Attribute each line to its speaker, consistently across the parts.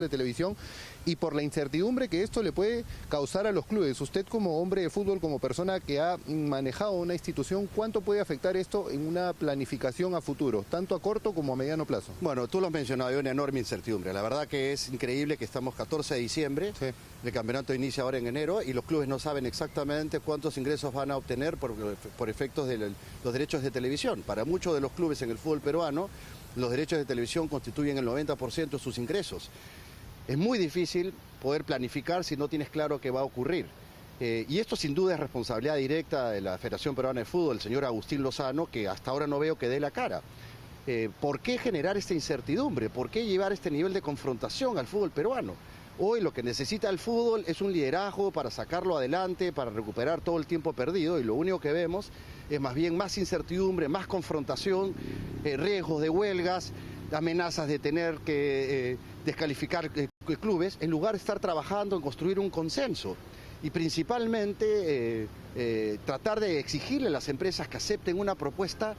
Speaker 1: de televisión y por la incertidumbre que esto le puede causar a los clubes. Usted como hombre de fútbol, como persona que ha manejado una institución, ¿cuánto puede afectar esto en una planificación a futuro, tanto a corto como a mediano plazo?
Speaker 2: Bueno, tú lo has mencionado, hay una enorme incertidumbre. La verdad que es increíble que estamos 14 de diciembre, sí. El campeonato inicia ahora en enero y los clubes no saben exactamente cuántos ingresos van a obtener por efectos de los derechos de televisión. Para muchos de los clubes en el fútbol peruano, los derechos de televisión constituyen el 90% de sus ingresos. Es muy difícil poder planificar si no tienes claro qué va a ocurrir. Y esto sin duda es responsabilidad directa de la Federación Peruana de Fútbol, el señor Agustín Lozano, que hasta ahora no veo que dé la cara. ¿Por qué generar esta incertidumbre? ¿Por qué llevar este nivel de confrontación al fútbol peruano? Hoy lo que necesita el fútbol es un liderazgo para sacarlo adelante, para recuperar todo el tiempo perdido, y lo único que vemos es más bien más incertidumbre, más confrontación, riesgos de huelgas, amenazas de tener que descalificar clubes, en lugar de estar trabajando en construir un consenso y principalmente tratar de exigirle a las empresas que acepten una propuesta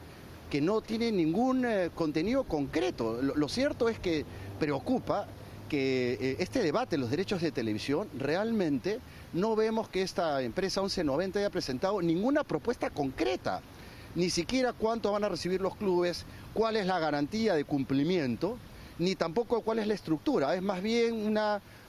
Speaker 2: que no tiene ningún contenido concreto. Lo cierto es que preocupa que este debate de los derechos de televisión, realmente no vemos que esta empresa 1190 haya presentado ninguna propuesta concreta, ni siquiera cuánto van a recibir los clubes, cuál es la garantía de cumplimiento, ni tampoco cuál es la estructura. Es más bien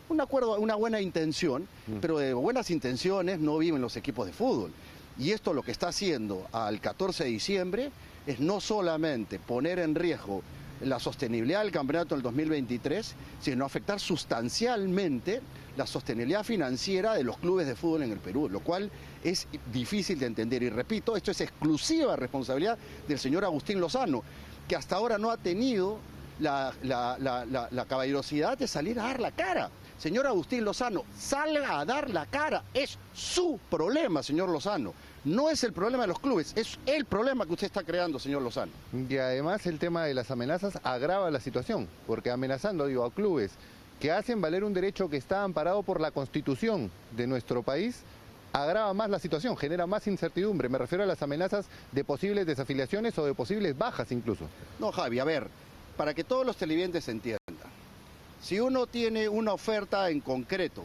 Speaker 2: un acuerdo, una buena intención, pero de buenas intenciones no viven los equipos de fútbol. Y esto lo que está haciendo al 14 de diciembre es no solamente poner en riesgo la sostenibilidad del campeonato del 2023, sino afectar sustancialmente la sostenibilidad financiera de los clubes de fútbol en el Perú, lo cual es difícil de entender. Y repito, esto es exclusiva responsabilidad del señor Agustín Lozano, que hasta ahora no ha tenido la caballerosidad de salir a dar la cara. Señor Agustín Lozano, salga a dar la cara. Es su problema, señor Lozano. No es el problema de los clubes, es el problema que usted está creando, señor Lozano.
Speaker 1: Y además el tema de las amenazas agrava la situación, porque amenazando, a clubes que hacen valer un derecho que está amparado por la Constitución de nuestro país, agrava más la situación, genera más incertidumbre. Me refiero a las amenazas de posibles desafiliaciones o de posibles bajas incluso.
Speaker 2: No, Javi, a ver, para que todos los televidentes entiendan, si uno tiene una oferta en concreto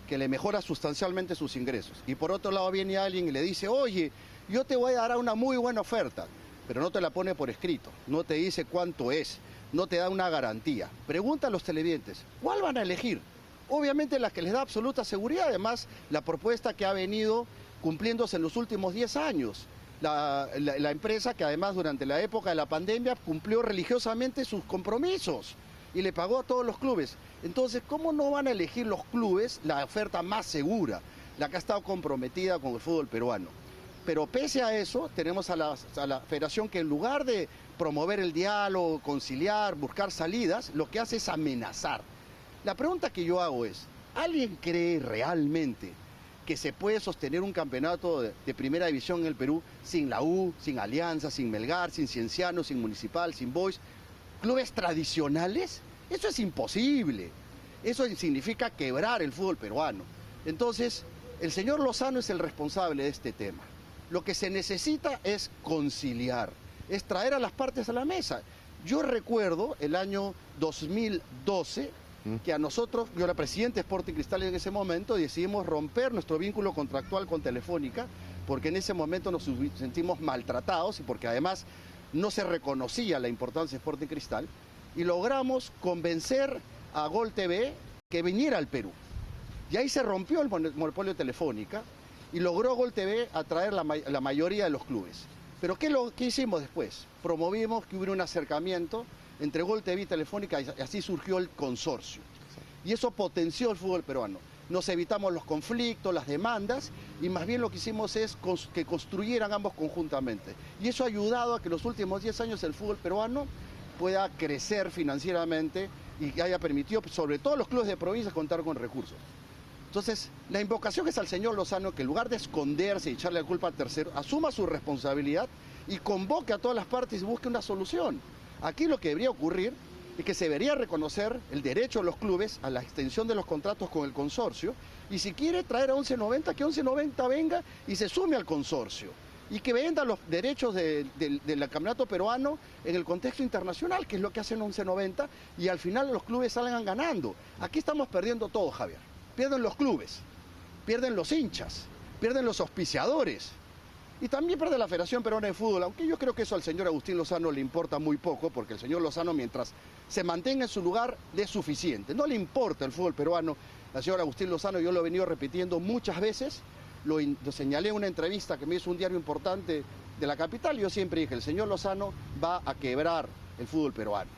Speaker 2: que le mejora sustancialmente sus ingresos y por otro lado viene alguien y le dice, oye, yo te voy a dar una muy buena oferta, pero no te la pone por escrito, no te dice cuánto es, no te da una garantía. Pregunta a los televidentes, ¿cuál van a elegir? Obviamente la que les da absoluta seguridad, además la propuesta que ha venido cumpliéndose en los últimos 10 años. La empresa que además durante la época de la pandemia cumplió religiosamente sus compromisos y le pagó a todos los clubes. Entonces, ¿cómo no van a elegir los clubes la oferta más segura, la que ha estado comprometida con el fútbol peruano? Pero pese a eso, tenemos a la federación que en lugar de promover el diálogo, conciliar, buscar salidas, lo que hace es amenazar. La pregunta que yo hago es, ¿alguien cree realmente que se puede sostener un campeonato de primera división en el Perú sin la U, sin Alianza, sin Melgar, sin Cienciano, sin Municipal, sin Boys? ¿Clubes tradicionales? Eso es imposible. Eso significa quebrar el fútbol peruano. Entonces, el señor Lozano es el responsable de este tema. Lo que se necesita es conciliar, es traer a las partes a la mesa. Yo recuerdo el año 2012 que a nosotros, yo era presidente de Sporting Cristal en ese momento, decidimos romper nuestro vínculo contractual con Telefónica, porque en ese momento nos sentimos maltratados y porque además no se reconocía la importancia de Sporting Cristal, y logramos convencer a Gol TV que viniera al Perú. Y ahí se rompió el monopolio de Telefónica y logró Gol TV atraer la mayoría de los clubes. Pero ¿qué hicimos después? Promovimos que hubiera un acercamiento entre Gol TV y Telefónica y así surgió el consorcio. Y eso potenció el fútbol peruano. Nos evitamos los conflictos, las demandas, y más bien lo que hicimos es que construyeran ambos conjuntamente. Y eso ha ayudado a que en los últimos 10 años el fútbol peruano pueda crecer financieramente y haya permitido, sobre todo los clubes de provincia, contar con recursos. Entonces, la invocación es al señor Lozano que en lugar de esconderse y echarle la culpa al tercero, asuma su responsabilidad y convoque a todas las partes y busque una solución. Aquí lo que debería ocurrir es que se debería reconocer el derecho de los clubes a la extensión de los contratos con el consorcio, y si quiere traer a 1190, que 1190 venga y se sume al consorcio. y que venda los derechos del campeonato peruano en el contexto internacional, que es lo que hacen 1190, y al final los clubes salgan ganando. Aquí estamos perdiendo todo, Javier. Pierden los clubes, pierden los hinchas, pierden los auspiciadores, y también pierde la Federación Peruana de Fútbol, aunque yo creo que eso al señor Agustín Lozano le importa muy poco, porque el señor Lozano, mientras se mantenga en su lugar, es suficiente. No le importa el fútbol peruano. Al señor Agustín Lozano, yo lo he venido repitiendo muchas veces, lo señalé en una entrevista que me hizo un diario importante de la capital, yo siempre dije, el señor Lozano va a quebrar el fútbol peruano.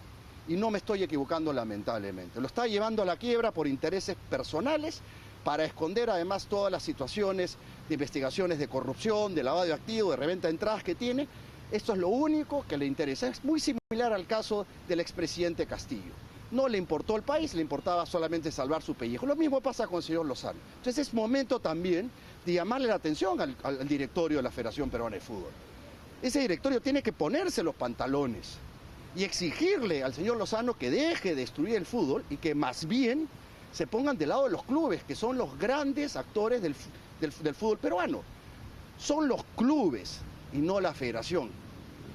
Speaker 2: Y no me estoy equivocando, lamentablemente. Lo está llevando a la quiebra por intereses personales, para esconder además todas las situaciones de investigaciones de corrupción, de lavado de activos, de reventa de entradas que tiene. Esto es lo único que le interesa. Es muy similar al caso del expresidente Castillo. No le importó el país, le importaba solamente salvar su pellejo. Lo mismo pasa con el señor Lozano. Entonces es momento también de llamarle la atención al directorio de la Federación Peruana de Fútbol. Ese directorio tiene que ponerse los pantalones y exigirle al señor Lozano que deje de destruir el fútbol y que más bien se pongan del lado de los clubes, que son los grandes actores del fútbol peruano. Son los clubes y no la federación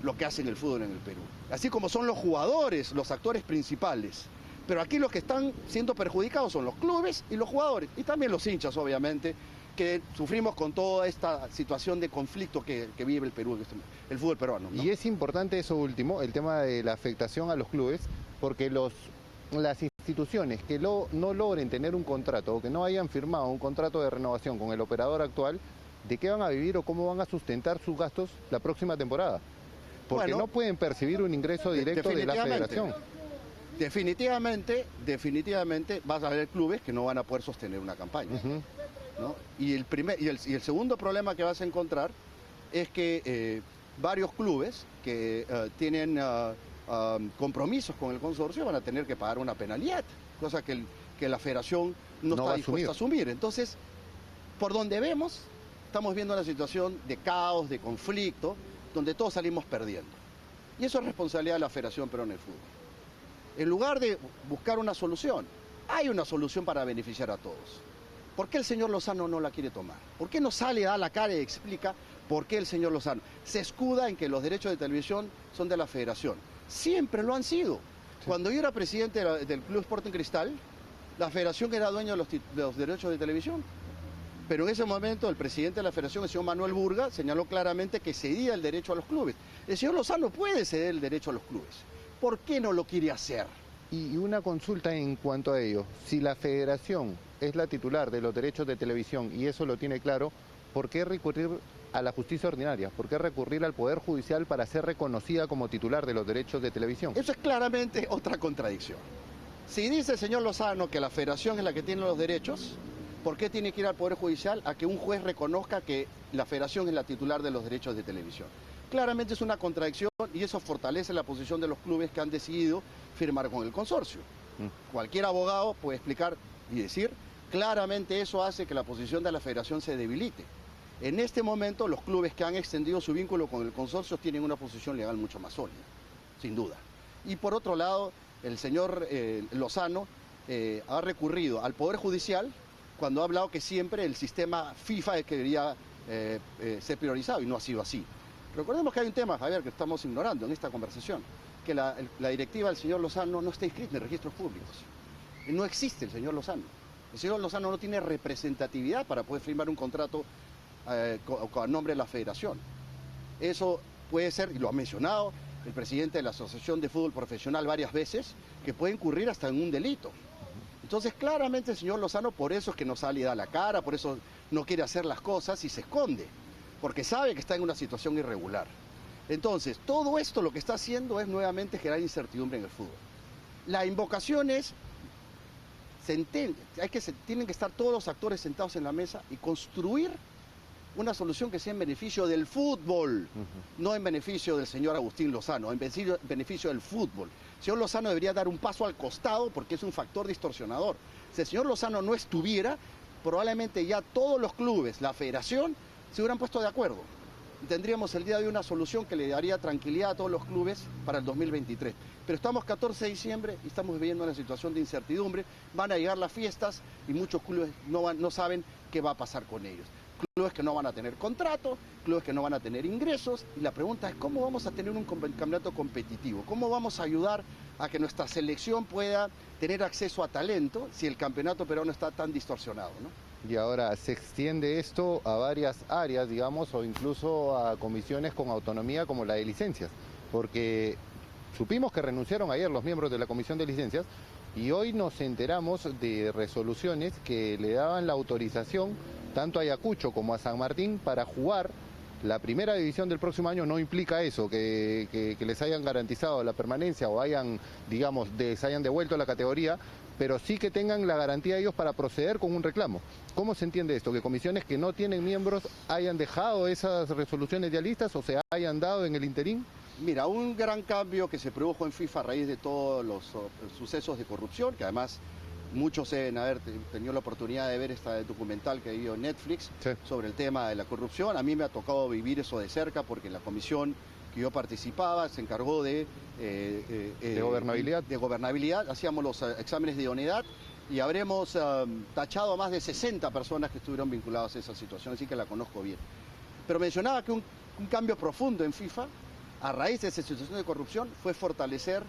Speaker 2: lo que hacen el fútbol en el Perú. Así como son los jugadores los actores principales. Pero aquí los que están siendo perjudicados son los clubes y los jugadores. Y también los hinchas, obviamente, que sufrimos con toda esta situación de conflicto que vive el Perú, el fútbol peruano, ¿no?
Speaker 1: Y es importante eso último, el tema de la afectación a los clubes, porque las instituciones que no logren tener un contrato o que no hayan firmado un contrato de renovación con el operador actual, ¿de qué van a vivir o cómo van a sustentar sus gastos la próxima temporada? Porque no pueden percibir un ingreso directo de la federación.
Speaker 2: Definitivamente vas a haber clubes que no van a poder sostener una campaña. ¿No? Y el segundo problema que vas a encontrar es que varios clubes que tienen compromisos con el consorcio van a tener que pagar una penalidad, cosa que la federación no está dispuesta a asumir. Entonces, por donde vemos, estamos viendo una situación de caos, de conflicto, donde todos salimos perdiendo. Y eso es responsabilidad de la Federación Peruana de Fútbol. En lugar de buscar una solución, hay una solución para beneficiar a todos. ¿Por qué el señor Lozano no la quiere tomar? ¿Por qué no sale, da la cara y explica por qué el señor Lozano se escuda en que los derechos de televisión son de la Federación? Siempre lo han sido. Sí. Cuando yo era presidente del Club Sporting Cristal, la Federación era dueña de los derechos de televisión. Pero en ese momento el presidente de la Federación, el señor Manuel Burga, señaló claramente que cedía el derecho a los clubes. El señor Lozano puede ceder el derecho a los clubes. ¿Por qué no lo quiere hacer?
Speaker 1: Y una consulta en cuanto a ello. Si la Federación es la titular de los derechos de televisión y eso lo tiene claro, ¿por qué recurrir a la justicia ordinaria? ¿Por qué recurrir al Poder Judicial para ser reconocida como titular de los derechos de televisión?
Speaker 2: Eso es claramente otra contradicción. Si dice el señor Lozano que la Federación es la que tiene los derechos, ¿por qué tiene que ir al Poder Judicial a que un juez reconozca que la Federación es la titular de los derechos de televisión? Claramente es una contradicción y eso fortalece la posición de los clubes que han decidido firmar con el consorcio. Cualquier abogado puede explicar y decir, claramente eso hace que la posición de la Federación se debilite. En este momento los clubes que han extendido su vínculo con el consorcio tienen una posición legal mucho más sólida, sin duda. Y por otro lado, el señor Lozano ha recurrido al Poder Judicial cuando ha hablado que siempre el sistema FIFA es que debería ser priorizado y no ha sido así. Recordemos que hay un tema, Javier, que estamos ignorando en esta conversación, que la directiva del señor Lozano no está inscrita en registros públicos. No existe el señor Lozano. El señor Lozano no tiene representatividad para poder firmar un contrato a nombre de la Federación. Eso puede ser, y lo ha mencionado el presidente de la Asociación de Fútbol Profesional varias veces, que puede incurrir hasta en un delito. Entonces, claramente el señor Lozano por eso es que no sale y da la cara, por eso no quiere hacer las cosas y se esconde, porque sabe que está en una situación irregular. Entonces, todo esto lo que está haciendo es nuevamente generar incertidumbre en el fútbol. La invocación es, tienen que estar todos los actores sentados en la mesa y construir una solución que sea en beneficio del fútbol, no en beneficio del señor Agustín Lozano, en beneficio del fútbol. El señor Lozano debería dar un paso al costado porque es un factor distorsionador. Si el señor Lozano no estuviera, probablemente ya todos los clubes, la federación, se hubieran puesto de acuerdo. Tendríamos el día de hoy una solución que le daría tranquilidad a todos los clubes para el 2023. Pero estamos 14 de diciembre y estamos viviendo una situación de incertidumbre. Van a llegar las fiestas y muchos clubes no saben qué va a pasar con ellos. clubes que no van a tener contrato, clubes que no van a tener ingresos, y la pregunta es cómo vamos a tener un campeonato competitivo, cómo vamos a ayudar a que nuestra selección pueda tener acceso a talento si el campeonato peruano está tan distorsionado, ¿no?
Speaker 1: Y ahora se extiende esto a varias áreas, digamos, o incluso a comisiones con autonomía como la de licencias, porque supimos que renunciaron ayer los miembros de la comisión de licencias y hoy nos enteramos de resoluciones que le daban la autorización tanto a Ayacucho como a San Martín para jugar la primera división del próximo año. No implica eso, que les hayan garantizado la permanencia o hayan, digamos, se hayan devuelto la categoría, pero sí que tengan la garantía ellos para proceder con un reclamo. ¿Cómo se entiende esto? ¿Que comisiones que no tienen miembros hayan dejado esas resoluciones ya listas o se hayan dado en el interín?
Speaker 2: Mira, un gran cambio que se produjo en FIFA a raíz de todos los sucesos de corrupción, que además muchos deben haber tenido la oportunidad de ver este documental que dio Netflix sobre el tema de la corrupción. A mí me ha tocado vivir eso de cerca porque la comisión que yo participaba se encargó de
Speaker 1: gobernabilidad.
Speaker 2: De gobernabilidad, hacíamos los exámenes de idoneidad y habremos tachado a más de 60 personas que estuvieron vinculadas a esa situación, así que la conozco bien. Pero mencionaba que un cambio profundo en FIFA, a raíz de esa situación de corrupción, fue fortalecer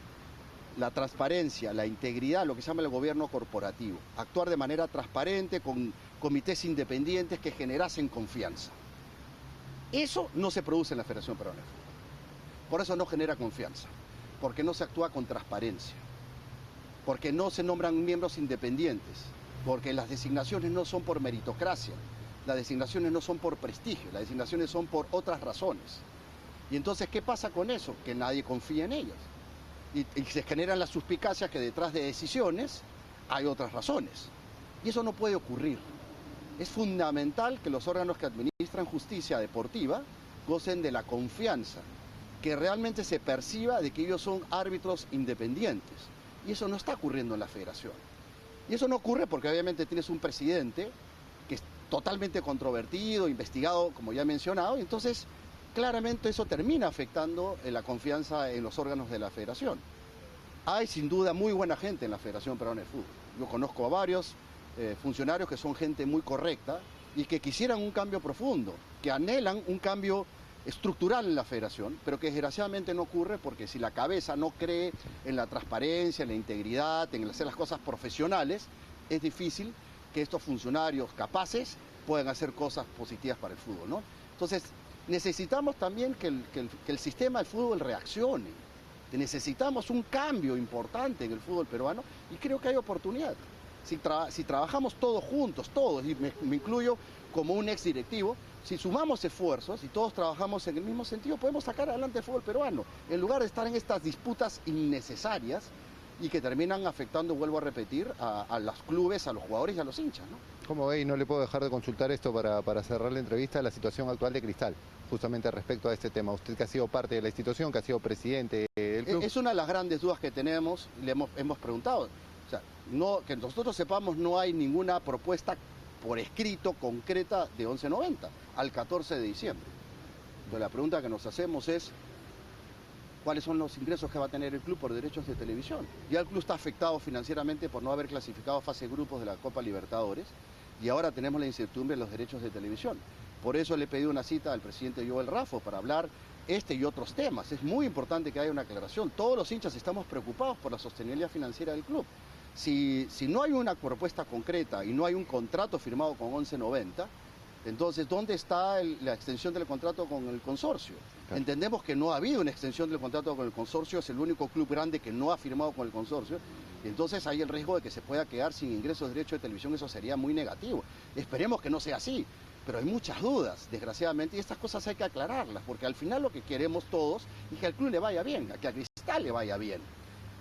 Speaker 2: la transparencia, la integridad, lo que se llama el gobierno corporativo. Actuar de manera transparente, con comités independientes que generasen confianza. Eso no se produce en la Federación Peruana de Fútbol. Por eso no genera confianza, porque no se actúa con transparencia, porque no se nombran miembros independientes, porque las designaciones no son por meritocracia, las designaciones no son por prestigio, las designaciones son por otras razones. Y entonces, ¿qué pasa con eso? Que nadie confía en ellas. Y se generan las suspicacias que detrás de decisiones hay otras razones. Y eso no puede ocurrir. Es fundamental que los órganos que administran justicia deportiva gocen de la confianza, que realmente se perciba de que ellos son árbitros independientes. Y eso no está ocurriendo en la federación. Y eso no ocurre porque obviamente tienes un presidente que es totalmente controvertido, investigado, como ya he mencionado, y entonces claramente eso termina afectando la confianza en los órganos de la federación. Hay sin duda muy buena gente en la Federación Peruana de Fútbol. Yo conozco a varios funcionarios que son gente muy correcta y que quisieran un cambio profundo, que anhelan un cambio estructural en la federación, pero que desgraciadamente no ocurre porque si la cabeza no cree en la transparencia, en la integridad, en hacer las cosas profesionales, es difícil que estos funcionarios capaces puedan hacer cosas positivas para el fútbol, ¿no? Entonces, necesitamos también que el sistema del fútbol reaccione. Necesitamos un cambio importante en el fútbol peruano y creo que hay oportunidad. Si trabajamos todos juntos, todos, y me incluyo como un exdirectivo, si sumamos esfuerzos y todos trabajamos en el mismo sentido, podemos sacar adelante el fútbol peruano, en lugar de estar en estas disputas innecesarias y que terminan afectando, vuelvo a repetir, a los clubes, a los jugadores y a los hinchas, ¿no?
Speaker 1: ¿Cómo ve? Y no le puedo dejar de consultar esto para cerrar la entrevista, la situación actual de Cristal, justamente respecto a este tema. Usted que ha sido parte de la institución, que ha sido presidente del club.
Speaker 2: Es una de las grandes dudas que tenemos y le hemos preguntado. O sea, que nosotros sepamos, no hay ninguna propuesta por escrito concreta de 1190 al 14 de diciembre. Entonces la pregunta que nos hacemos es, ¿cuáles son los ingresos que va a tener el club por derechos de televisión? Ya el club está afectado financieramente por no haber clasificado a fase de grupos de la Copa Libertadores y ahora tenemos la incertidumbre de los derechos de televisión. Por eso le he pedido una cita al presidente Joel Raffo para hablar este y otros temas. Es muy importante que haya una aclaración. Todos los hinchas estamos preocupados por la sostenibilidad financiera del club. Si no hay una propuesta concreta y no hay un contrato firmado con 1190, entonces, ¿dónde está la extensión del contrato con el consorcio? Claro. Entendemos que no ha habido una extensión del contrato con el consorcio, es el único club grande que no ha firmado con el consorcio, y entonces hay el riesgo de que se pueda quedar sin ingresos de derecho de televisión, eso sería muy negativo. Esperemos que no sea así, pero hay muchas dudas, desgraciadamente, y estas cosas hay que aclararlas, porque al final lo que queremos todos es que al club le vaya bien, que a Cristal le vaya bien.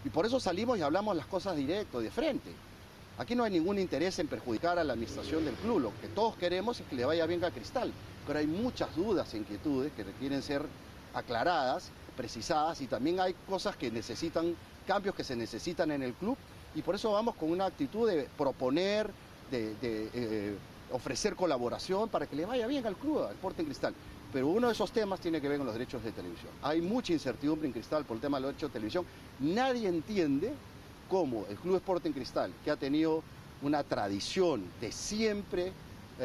Speaker 2: Y por eso salimos y hablamos las cosas directo, de frente. Aquí no hay ningún interés en perjudicar a la administración del club, lo que todos queremos es que le vaya bien a Cristal, pero hay muchas dudas e inquietudes que requieren ser aclaradas, precisadas, y también hay cosas que necesitan, cambios que se necesitan en el club, y por eso vamos con una actitud de proponer, de ofrecer colaboración para que le vaya bien al club, al Sporting Cristal. Pero uno de esos temas tiene que ver con los derechos de televisión. Hay mucha incertidumbre en Cristal por el tema de los derechos de televisión. Nadie entiende cómo el Club Sporting Cristal, que ha tenido una tradición de siempre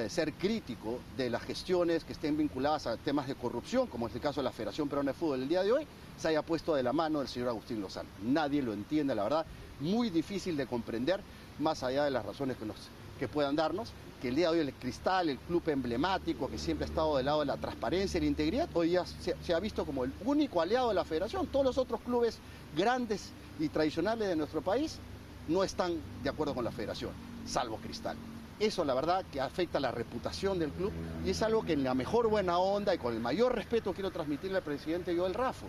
Speaker 2: ser crítico de las gestiones que estén vinculadas a temas de corrupción, como es el caso de la Federación Peruana de Fútbol el día de hoy, se haya puesto de la mano del señor Agustín Lozano. Nadie lo entiende, la verdad, muy difícil de comprender, más allá de las razones que puedan darnos, que el día de hoy el Cristal, el club emblemático que siempre ha estado del lado de la transparencia y la integridad, hoy ya se ha visto como el único aliado de la Federación. Todos los otros clubes grandes y tradicionales de nuestro país no están de acuerdo con la Federación, salvo Cristal. Eso, la verdad, que afecta la reputación del club y es algo que en la mejor buena onda y con el mayor respeto quiero transmitirle al presidente Joel Raffo,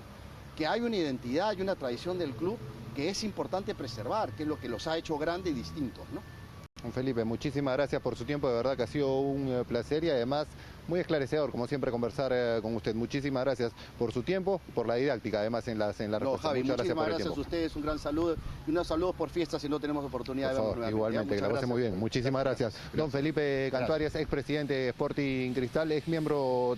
Speaker 2: que hay una identidad y una tradición del club que es importante preservar, que es lo que los ha hecho grandes y distintos, ¿no?
Speaker 1: Don Felipe, muchísimas gracias por su tiempo, de verdad que ha sido un placer y además muy esclarecedor, como siempre, conversar con usted. Muchísimas gracias por su tiempo, por la didáctica, además en la respuesta.
Speaker 2: Javi,
Speaker 1: muchas
Speaker 2: gracias a ustedes, un gran saludo y unos saludos por fiestas si no tenemos oportunidad de vernos nuevamente.
Speaker 1: Igualmente, que la pase muy bien. Muchísimas gracias. Don Felipe Cantuarias, expresidente de Sporting Cristal, ex miembro